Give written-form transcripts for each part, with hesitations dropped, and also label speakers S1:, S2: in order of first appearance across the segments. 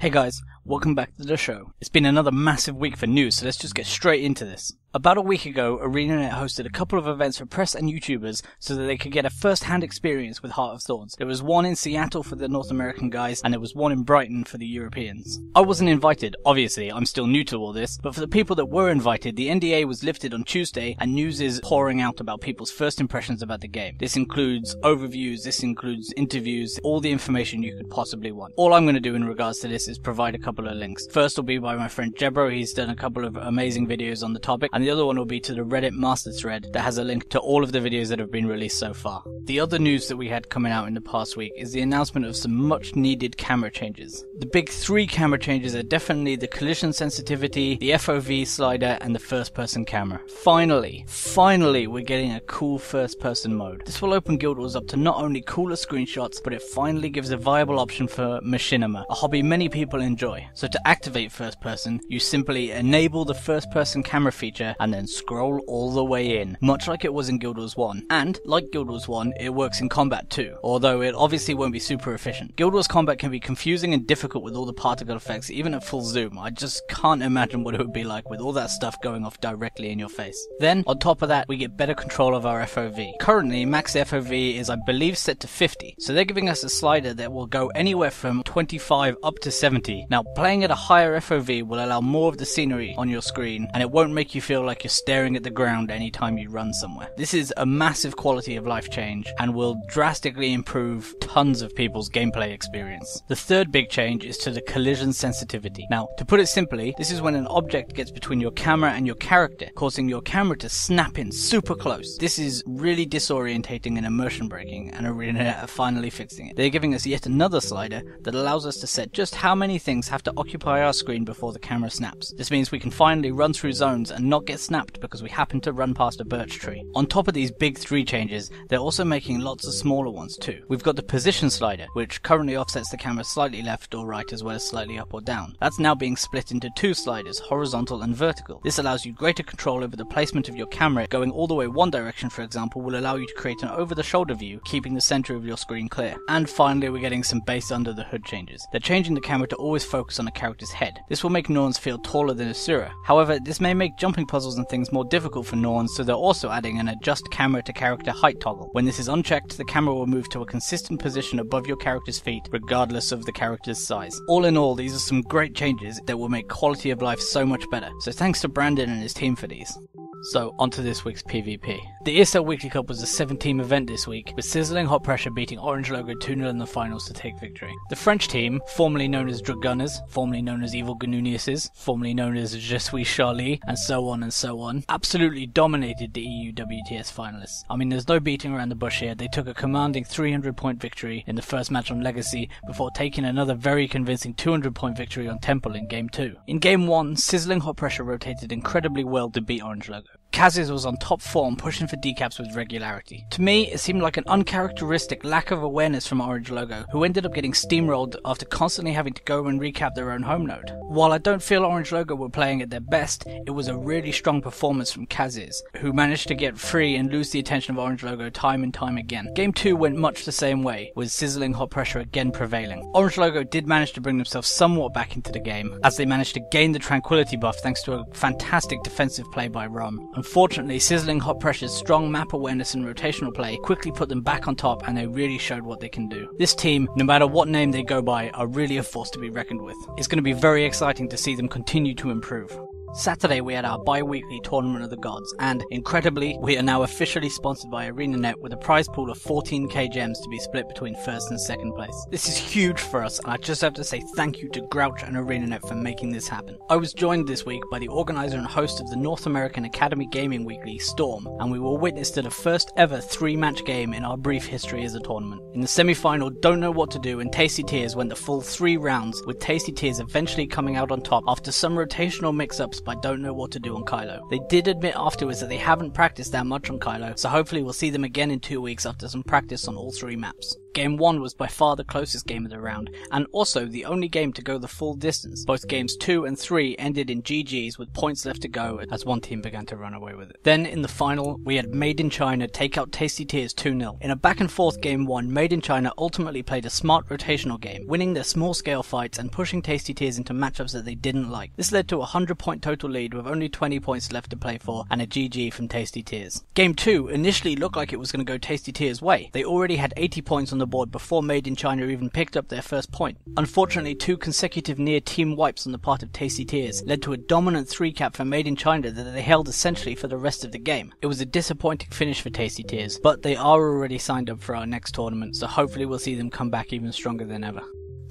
S1: Hey guys, welcome back to the show. It's been another massive week for news, so let's just get straight into this. About a week ago, ArenaNet hosted a couple of events for press and YouTubers so that they could get a first-hand experience with Heart of Thorns. There was one in Seattle for the North American guys, and there was one in Brighton for the Europeans. I wasn't invited, obviously, I'm still new to all this, but for the people that were invited, the NDA was lifted on Tuesday, and news is pouring out about people's first impressions about the game. This includes overviews, this includes interviews, all the information you could possibly want. All I'm going to do in regards to this is provide a couple of links. First will be by my friend Jebro, he's done a couple of amazing videos on the topic, and the other one will be to the Reddit master thread that has a link to all of the videos that have been released so far. The other news that we had coming out in the past week is the announcement of some much needed camera changes. The big three camera changes are definitely the collision sensitivity, the FOV slider, and the first person camera. Finally, we're getting a cool first person mode. This will open Guild Wars up to not only cooler screenshots, but it finally gives a viable option for machinima, a hobby many people enjoy. So to activate first person, you simply enable the first person camera feature and then scroll all the way in, much like it was in Guild Wars 1. And, like Guild Wars 1, it works in combat too, although it obviously won't be super efficient. Guild Wars combat can be confusing and difficult with all the particle effects, even at full zoom. I just can't imagine what it would be like with all that stuff going off directly in your face. Then, on top of that, we get better control of our FOV. Currently, max FOV is, I believe, set to 50, so they're giving us a slider that will go anywhere from 25 up to 70. Now, playing at a higher FOV will allow more of the scenery on your screen, and it won't make you feel like you're staring at the ground anytime you run somewhere. This is a massive quality of life change and will drastically improve tons of people's gameplay experience. The third big change is to the collision sensitivity. Now, to put it simply, this is when an object gets between your camera and your character, causing your camera to snap in super close. This is really disorientating and immersion breaking, and ArenaNet are finally fixing it. They're giving us yet another slider that allows us to set just how many things have to occupy our screen before the camera snaps. This means we can finally run through zones and not get snapped because we happen to run past a birch tree. On top of these big three changes, they're also making lots of smaller ones too. We've got the position slider, which currently offsets the camera slightly left or right as well as slightly up or down. That's now being split into two sliders, horizontal and vertical. This allows you greater control over the placement of your camera. Going all the way one direction, for example, will allow you to create an over-the-shoulder view, keeping the center of your screen clear. And finally, we're getting some base under the hood changes. They're changing the camera to always focus on a character's head. This will make Norns feel taller than Asura. However, this may make jumping puzzles and things more difficult for Norns, so they're also adding an adjust camera to character height toggle. When this is unchecked, the camera will move to a consistent position above your character's feet, regardless of the character's size. All in all, these are some great changes that will make quality of life so much better. So thanks to Brandon and his team for these. So, onto this week's PvP. The ESL Weekly Cup was a 7-team event this week, with Sizzling Hot Pressure beating Orange Logo 2-0 in the finals to take victory. The French team, formerly known as Dragunners, formerly known as Evil Ganuniuses, formerly known as Je suis Charlie, and so on, absolutely dominated the EU WTS finalists. I mean, there's no beating around the bush here. They took a commanding 300-point victory in the first match on Legacy, before taking another very convincing 200-point victory on Temple in Game 2. In Game 1, Sizzling Hot Pressure rotated incredibly well to beat Orange Logo. Kazis was on top form, pushing for decaps with regularity. To me, it seemed like an uncharacteristic lack of awareness from Orange Logo, who ended up getting steamrolled after constantly having to go and recap their own home node. While I don't feel Orange Logo were playing at their best, it was a really strong performance from Kazis, who managed to get free and lose the attention of Orange Logo time and time again. Game 2 went much the same way, with Sizzling Hot Pressure again prevailing. Orange Logo did manage to bring themselves somewhat back into the game, as they managed to gain the Tranquility buff thanks to a fantastic defensive play by Rum. Unfortunately, Sizzling Hot Pressure's strong map awareness and rotational play quickly put them back on top, and they really showed what they can do. This team, no matter what name they go by, are really a force to be reckoned with. It's going to be very exciting to see them continue to improve. Saturday we had our bi-weekly Tournament of the Gods, and incredibly, we are now officially sponsored by ArenaNet with a prize pool of 14k gems to be split between first and second place. This is huge for us, and I just have to say thank you to Grouch and ArenaNet for making this happen. I was joined this week by the organizer and host of the North American Academy Gaming Weekly, Storm, and we were witness to the first ever 3-match game in our brief history as a tournament. In the semi-final, Don't Know What to Do and Tasty Tears went the full 3 rounds, with Tasty Tears eventually coming out on top after some rotational mix-ups by Don't Know What to Do on Kylo. They did admit afterwards that they haven't practiced that much on Kylo, so hopefully we'll see them again in 2 weeks after some practice on all 3 maps. Game 1 was by far the closest game of the round, and also the only game to go the full distance. Both games 2 and 3 ended in GG's with points left to go as one team began to run away with it. Then in the final, we had Made in China take out Tasty Tears 2-0. In a back and forth game 1, Made in China ultimately played a smart rotational game, winning their small scale fights and pushing Tasty Tears into matchups that they didn't like. This led to a 100-point total lead with only 20 points left to play for and a GG from Tasty Tears. Game 2 initially looked like it was going to go Tasty Tears' way. They already had 80 points on the board before Made in China even picked up their first point. Unfortunately, 2 consecutive near team wipes on the part of Tasty Tears led to a dominant 3-cap for Made in China that they held essentially for the rest of the game. It was a disappointing finish for Tasty Tears, but they are already signed up for our next tournament, so hopefully we'll see them come back even stronger than ever.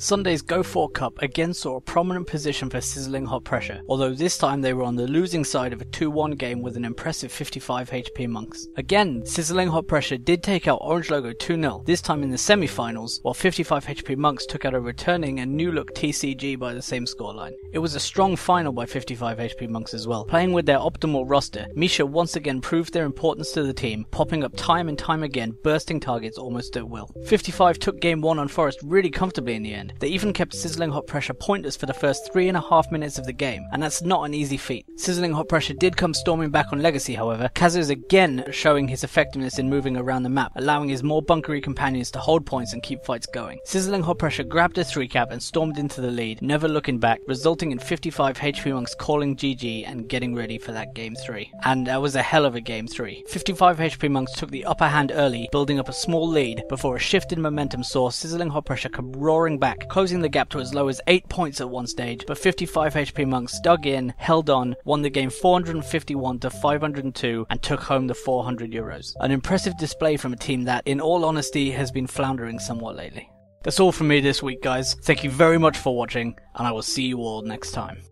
S1: Sunday's Go4 Cup again saw a prominent position for Sizzling Hot Pressure, although this time they were on the losing side of a 2-1 game with an impressive 55 HP monks. Again, Sizzling Hot Pressure did take out Orange Logo 2-0, this time in the semi-finals, while 55 HP monks took out a returning and new look TCG by the same scoreline. It was a strong final by 55 HP monks as well. Playing with their optimal roster, Misha once again proved their importance to the team, popping up time and time again, bursting targets almost at will. 55 took game 1 on Forest really comfortably in the end. They even kept Sizzling Hot Pressure pointless for the first 3.5 minutes of the game, and that's not an easy feat. Sizzling Hot Pressure did come storming back on Legacy however, Kazuz again showing his effectiveness in moving around the map, allowing his more bunkery companions to hold points and keep fights going. Sizzling Hot Pressure grabbed a 3-cap and stormed into the lead, never looking back, resulting in 55 HP monks calling GG and getting ready for that game 3. And that was a hell of a game 3. 55 HP monks took the upper hand early, building up a small lead, before a shift in momentum saw Sizzling Hot Pressure come roaring back, closing the gap to as low as 8 points at one stage, but 55 HP monks dug in, held on, won the game 451 to 502 and took home the €400. An impressive display from a team that, in all honesty, has been floundering somewhat lately. That's all from me this week guys, thank you very much for watching, and I will see you all next time.